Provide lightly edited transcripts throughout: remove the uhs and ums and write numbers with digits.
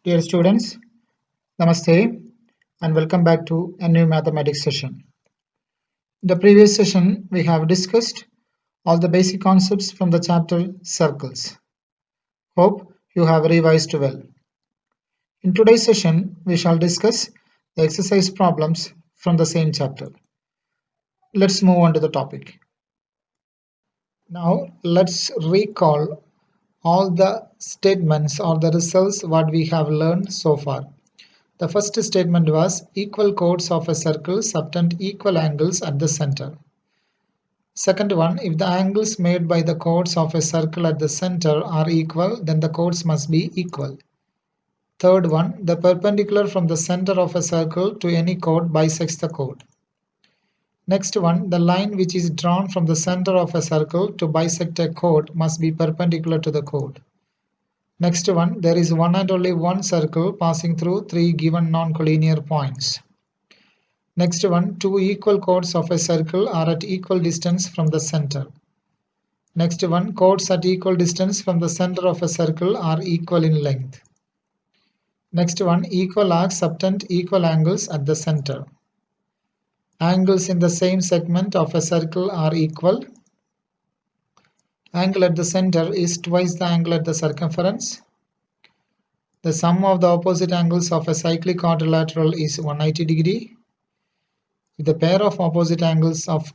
Dear students, Namaste and welcome back to a new mathematics session. In the previous session, we have discussed all the basic concepts from the chapter Circles. Hope you have revised well. In today's session, we shall discuss the exercise problems from the same chapter. Let's move on to the topic. Now, let's recall all the statements or the results what we have learned so far. The first statement was equal chords of a circle subtend equal angles at the center. Second one, if the angles made by the chords of a circle at the center are equal, then the chords must be equal. Third one, the perpendicular from the center of a circle to any chord bisects the chord. Next one, the line which is drawn from the center of a circle to bisect a chord must be perpendicular to the chord. Next one, there is one and only one circle passing through three given non-collinear points. Next one, two equal chords of a circle are at equal distance from the center. Next one, chords at equal distance from the center of a circle are equal in length. Next one, equal arcs subtend equal angles at the center. Angles in the same segment of a circle are equal. Angle at the center is twice the angle at the circumference. The sum of the opposite angles of a cyclic quadrilateral is 180 degree. If the pair of opposite angles of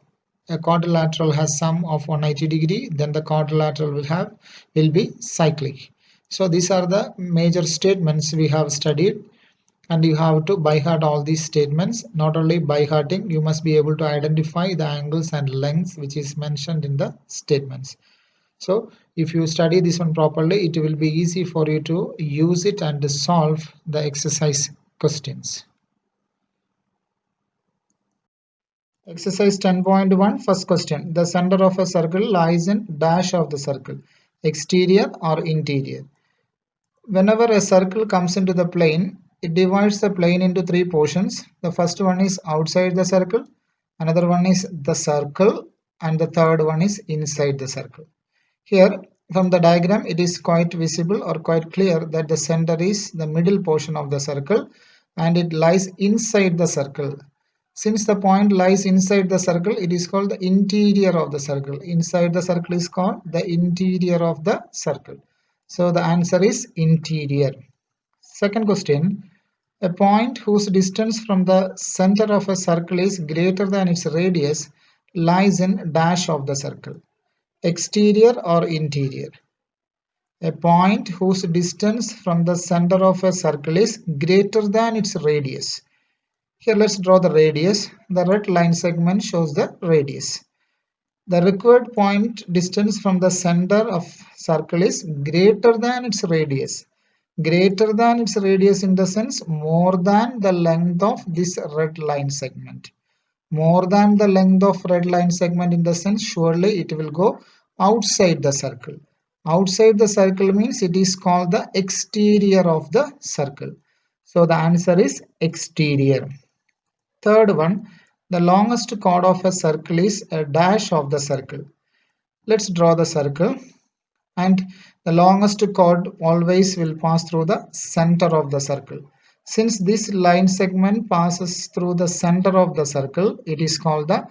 a quadrilateral has sum of 180 degree, then the quadrilateral will be cyclic. So these are the major statements we have studied, and you have to by heart all these statements. Not only by hearting, you must be able to identify the angles and lengths which is mentioned in the statements. So if you study this one properly, it will be easy for you to use it and solve the exercise questions. Exercise 10.1, first question. The center of a circle lies in dash of the circle, exterior or interior. Whenever a circle comes into the plane, it divides the plane into three portions. The first one is outside the circle, another one is the circle, and the third one is inside the circle. Here from the diagram, it is quite visible or quite clear that the center is the middle portion of the circle and it lies inside the circle. Since the point lies inside the circle, it is called the interior of the circle. Inside the circle is called the interior of the circle. So the answer is interior. Second question, a point whose distance from the center of a circle is greater than its radius lies in dash of the circle, exterior or interior. A point whose distance from the center of a circle is greater than its radius. Here let's draw the radius. The red line segment shows the radius. The required point distance from the center of circle is greater than its radius. Greater than its radius in the sense more than the length of this red line segment. More than the length of red line segment in the sense surely it will go outside the circle. Outside the circle means it is called the exterior of the circle. So the answer is exterior. Third one, the longest chord of a circle is a dash of the circle. Let's draw the circle, and the longest chord always will pass through the center of the circle. Since this line segment passes through the center of the circle, it is called the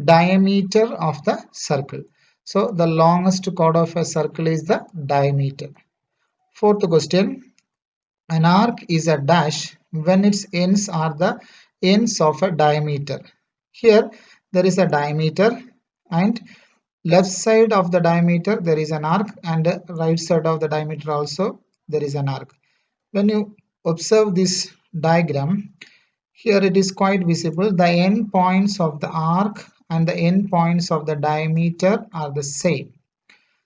diameter of the circle. So the longest chord of a circle is the diameter. Fourth question, an arc is a dash when its ends are the ends of a diameter. Here there is a diameter and left side of the diameter there is an arc, and right side of the diameter also there is an arc. When you observe this diagram, here it is quite visible. The end points of the arc and the end points of the diameter are the same.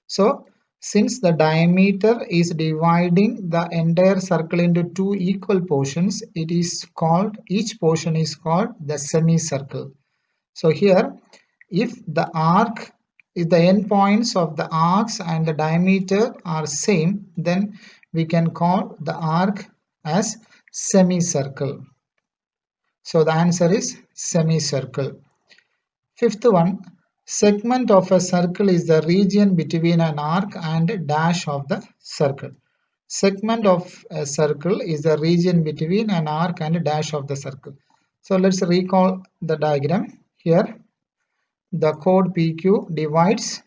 So since the diameter is dividing the entire circle into two equal portions, it is called, each portion is called the semicircle. So here, if the end points of the arcs and the diameter are same, then we can call the arc as semicircle. So the answer is semicircle. Fifth one, segment of a circle is the region between an arc and dash of the circle. Segment of a circle is the region between an arc and a dash of the circle. So let's recall the diagram. Here the chord PQ divides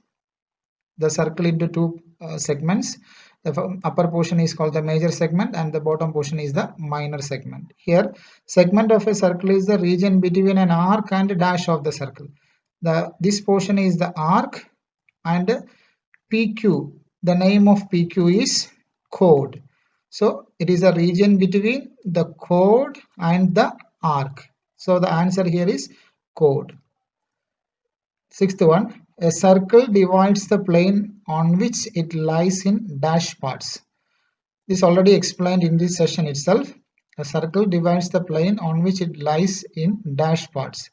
the circle into two segments. The upper portion is called the major segment and the bottom portion is the minor segment. Here segment of a circle is the region between an arc and a dash of the circle. This portion is the arc, and PQ, the name of PQ is chord. So it is a region between the chord and the arc. So the answer here is chord. Sixth one, a circle divides the plane on which it lies in dash parts. This already explained in this session itself. A circle divides the plane on which it lies in dash parts.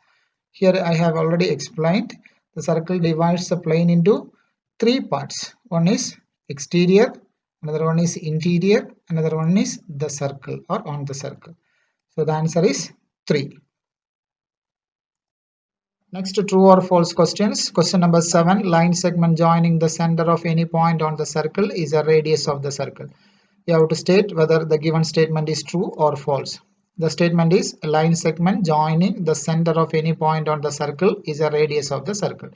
Here I have already explained. The circle divides the plane into three parts. One is exterior, another one is interior, another one is the circle or on the circle. So the answer is 3. Next, true or false questions. Question number 7. Line segment joining the center of any point on the circle is a radius of the circle. You have to state whether the given statement is true or false. The statement is a line segment joining the center of any point on the circle is a radius of the circle.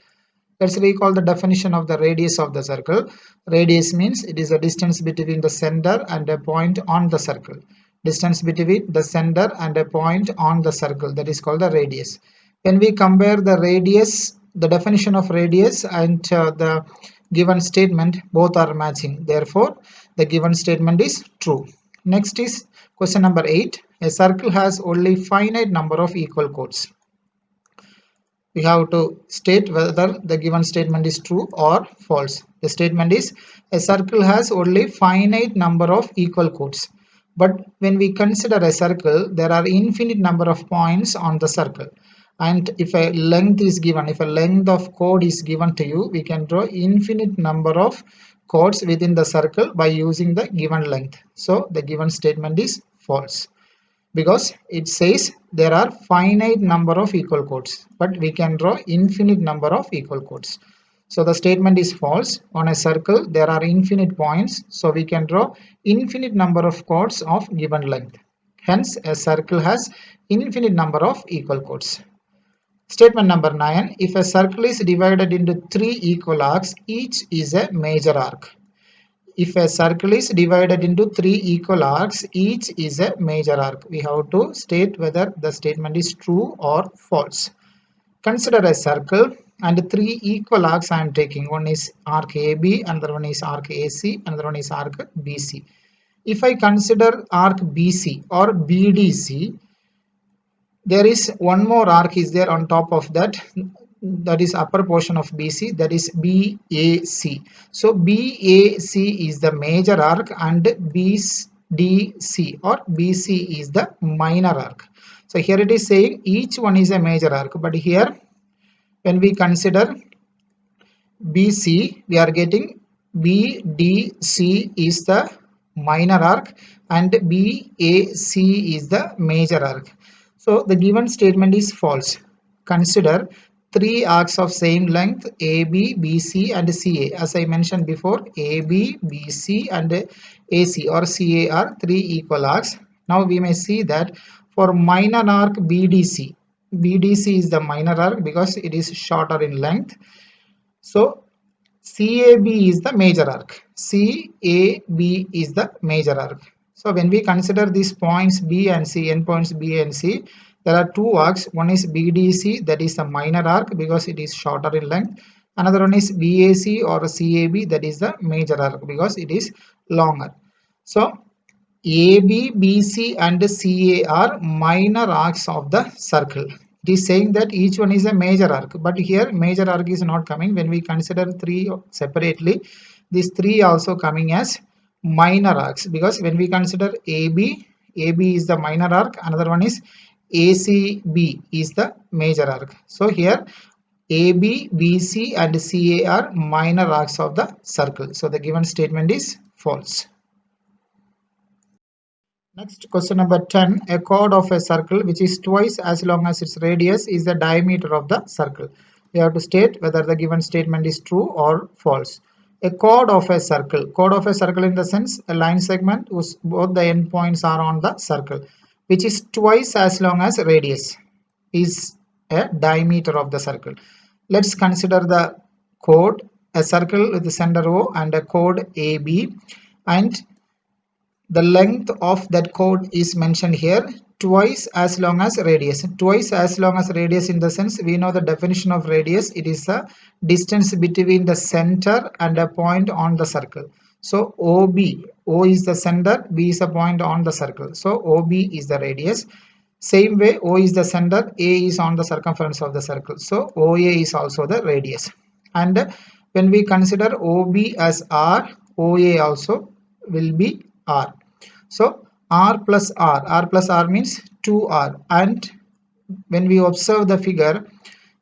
Let's recall the definition of the radius of the circle. Radius means it is the distance between the center and a point on the circle. Distance between the center and a point on the circle, that is called the radius. When we compare the radius, the definition of radius and the given statement, both are matching. Therefore, the given statement is true. Next is question number 8. A circle has only finite number of equal chords. We have to state whether the given statement is true or false. The statement is a circle has only finite number of equal chords. But when we consider a circle, there are infinite number of points on the circle. And if a length is given, if a length of chord is given to you, we can draw infinite number of chords within the circle by using the given length. So the given statement is false, because it says there are finite number of equal chords, but we can draw infinite number of equal chords. So the statement is false. On a circle there are infinite points, so we can draw infinite number of chords of given length. Hence a circle has infinite number of equal chords. Statement number 9. If a circle is divided into 3 equal arcs, each is a major arc. If a circle is divided into 3 equal arcs, each is a major arc. We have to state whether the statement is true or false. Consider a circle and 3 equal arcs I am taking. One is arc AB, another one is arc AC, another one is arc BC. If I consider arc BC or BDC, there is one more arc is there on top of that, that is upper portion of BC, that is BAC. So BAC is the major arc and BDC or BC is the minor arc. So here it is saying each one is a major arc, but here when we consider BC, we are getting BDC is the minor arc and BAC is the major arc. So the given statement is false. Consider 3 arcs of same length AB, BC and CA. As I mentioned before, AB, BC and AC or CA are 3 equal arcs. Now we may see that for minor arc BDC, BDC is the minor arc because it is shorter in length. So CAB is the major arc. CAB is the major arc. So when we consider these points B and C, endpoints B and C, there are 2 arcs. One is BDC, that is the minor arc because it is shorter in length. Another one is BAC or CAB, that is the major arc because it is longer. So AB, BC and CA are minor arcs of the circle. It is saying that each one is a major arc, but here major arc is not coming. When we consider 3 separately, these 3 also coming as minor arcs, because when we consider AB is the minor arc, another one is ACB is the major arc. So here AB, BC and CA are minor arcs of the circle. So the given statement is false. Next, question number 10. A chord of a circle which is twice as long as its radius is the diameter of the circle. We have to state whether the given statement is true or false. A chord of a circle. Chord of a circle in the sense a line segment whose both the endpoints are on the circle, which is twice as long as radius, is a diameter of the circle. Let's consider the chord, a circle with the center O and a chord AB, and the length of that chord is mentioned here, twice as long as radius. Twice as long as radius in the sense we know the definition of radius. It is the distance between the center and a point on the circle. So OB, O is the center, B is a point on the circle. So OB is the radius. Same way, O is the center, A is on the circumference of the circle. So OA is also the radius. And when we consider OB as R, OA also will be R. So R plus R means 2R, and when we observe the figure,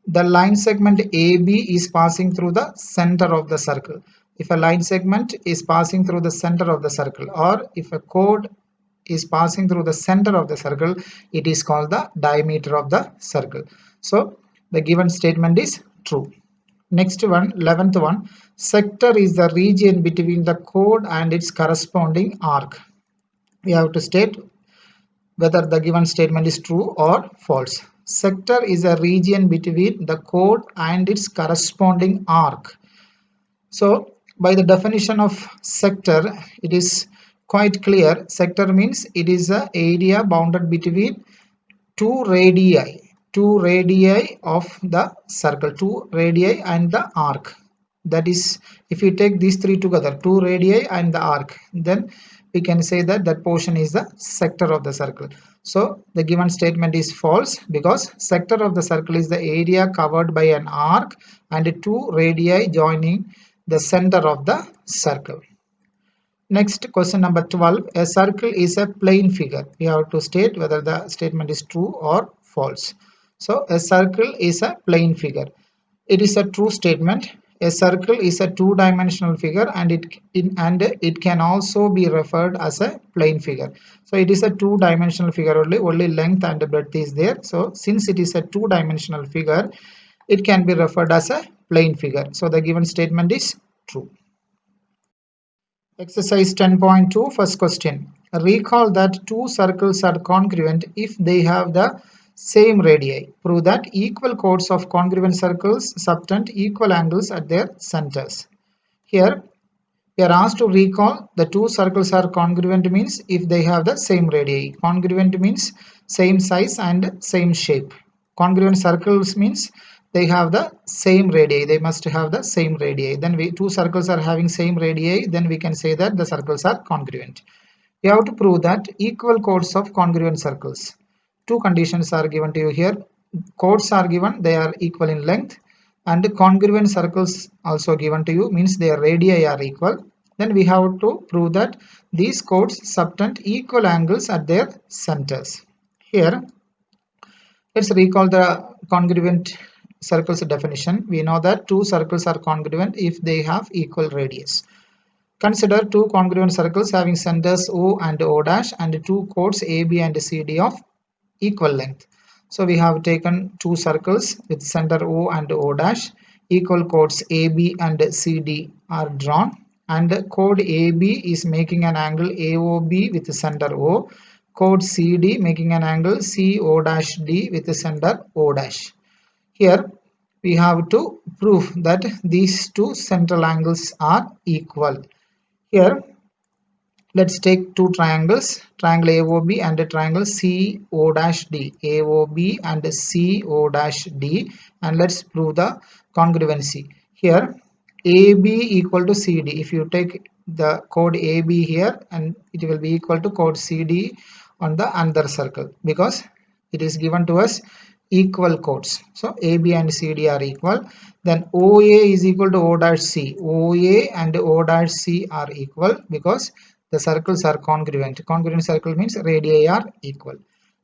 the line segment AB is passing through the center of the circle. If a line segment is passing through the center of the circle, or if a chord is passing through the center of the circle, it is called the diameter of the circle. So the given statement is true. Next one, 11th one, sector is the region between the chord and its corresponding arc. We have to state whether the given statement is true or false. Sector is a region between the chord and its corresponding arc. So by the definition of sector, it is quite clear. Sector means it is an area bounded between two radii of the circle, two radii and the arc. That is, if you take these three together, two radii and the arc, then we can say that that portion is the sector of the circle. So the given statement is false, because sector of the circle is the area covered by an arc and two radii joining the center of the circle. Next, question number 12. A circle is a plane figure. We have to state whether the statement is true or false. So a circle is a plane figure. It is a true statement. A circle is a two-dimensional figure, and it can also be referred as a plane figure. So it is a two-dimensional figure only length and breadth is there. So since it is a two-dimensional figure, it can be referred as a plane figure. So the given statement is true. Exercise 10.2, first question. Recall that two circles are congruent if they have the same radii. Prove that equal chords of congruent circles subtend equal angles at their centers. Here we are asked to recall the two circles are congruent means if they have the same radii. Congruent means same size and same shape. Congruent circles means they have the same radii. They must have the same radii. Then two circles are having same radii, then we can say that the circles are congruent. We have to prove that equal chords of congruent circles. Two conditions are given to you here. Chords are given, they are equal in length, and congruent circles also given to you, means their radii are equal. Then we have to prove that these chords subtend equal angles at their centers. Here, let's recall the congruent circles definition. We know that two circles are congruent if they have equal radius. Consider two congruent circles having centers O and O dash and two chords AB and CD of equal length. So we have taken two circles with center O and O dash. Equal chords AB and CD are drawn, and chord AB is making an angle AOB with center O. Chord CD making an angle CO dash D with center O dash. Here we have to prove that these two central angles are equal. Here let's take two triangles, triangle AOB and a triangle CO'D, AOB and CO'D, and let's prove the congruency. Here AB equal to CD. If you take the chord AB here, and it will be equal to chord CD on the another circle, because it is given to us equal chords. So AB and CD are equal. Then OA is equal to O''C. OA and O''C are equal because the circles are congruent. Congruent circle means radii are equal.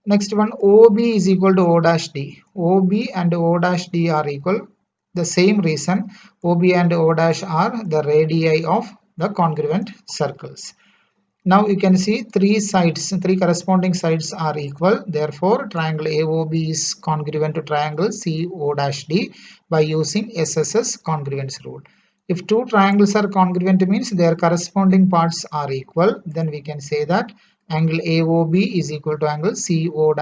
Next one, OB is equal to O''D. OB and O''D are equal. The same reason, OB and O' are the radii of the congruent circles. Now you can see three corresponding sides are equal. Therefore, triangle AOB is congruent to triangle CO'D by using SSS congruence rule. If two triangles are congruent means their corresponding parts are equal, then we can say that angle AOB is equal to angle CO'D.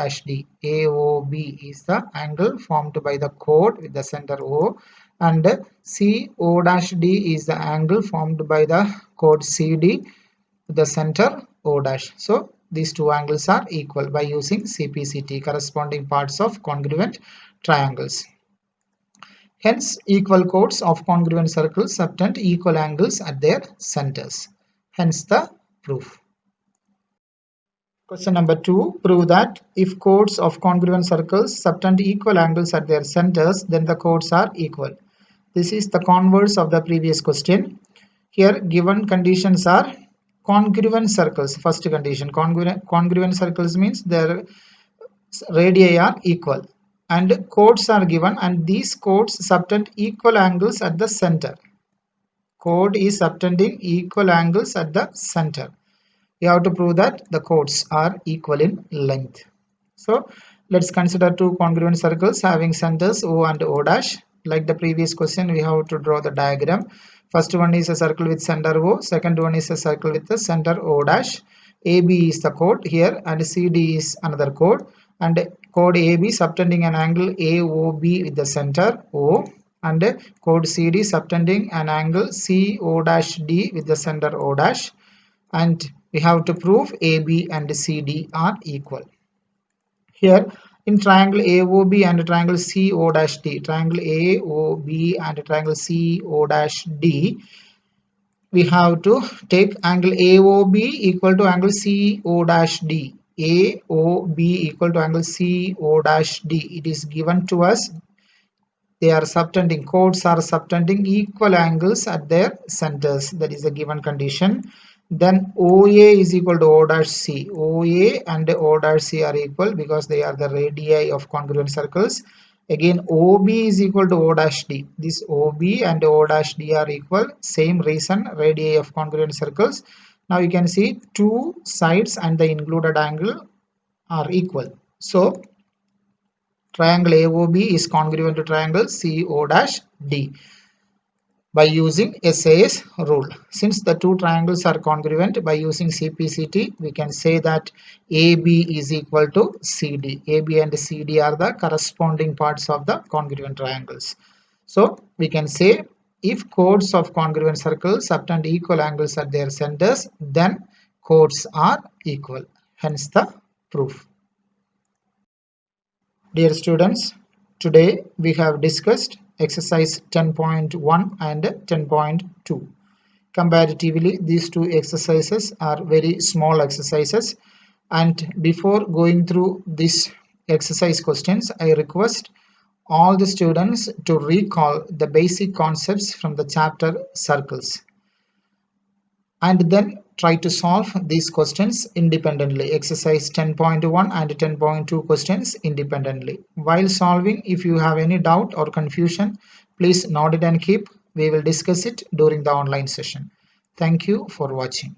AOB is the angle formed by the chord with the center O, and CO'D is the angle formed by the chord CD with the center O'. So these two angles are equal by using CPCT, corresponding parts of congruent triangles. Hence, equal chords of congruent circles subtend equal angles at their centers. Hence the proof. Question number 2. Prove that if chords of congruent circles subtend equal angles at their centers, then the chords are equal. This is the converse of the previous question. Here given conditions are congruent circles. First condition, congruent circles means their radii are equal, and chords are given, and these chords subtend equal angles at the center. Chord is subtending equal angles at the center. You have to prove that the chords are equal in length. So let's consider two congruent circles having centers O and O dash. Like the previous question, we have to draw the diagram. First one is a circle with center O, second one is a circle with the center O dash. AB is the chord here, and CD is another chord, and chord AB subtending an angle AOB with the center O, and chord CD subtending an angle CO'D with the center O dash, and we have to prove AB and CD are equal. Here in triangle AOB and triangle CO'D, triangle AOB and triangle CO'D, we have to take angle AOB equal to angle CO'D. AOB equal to angle CO'D. It is given to us. They are subtending, chords are subtending equal angles at their centers. That is a given condition. Then OA is equal to O'(C). OA and O'(C) are equal because they are the radii of congruent circles. Again, OB is equal to O'(D). This OB and O'(D) are equal. Same reason, radii of congruent circles. Now you can see two sides and the included angle are equal. So triangle AOB is congruent to triangle CO'D by using SAS rule. Since the two triangles are congruent, by using CPCT, we can say that AB is equal to CD. AB and CD are the corresponding parts of the congruent triangles. So we can say if chords of congruent circles subtend equal angles at their centers, then chords are equal. Hence the proof. Dear students, today we have discussed exercise 10.1 and 10.2. Comparatively, these two exercises are very small exercises, and before going through these exercise questions, I request all the students to recall the basic concepts from the chapter circles, and then try to solve these questions independently. Exercise 10.1 and 10.2 questions independently. While solving, if you have any doubt or confusion, please note it and keep. We will discuss it during the online session. Thank you for watching.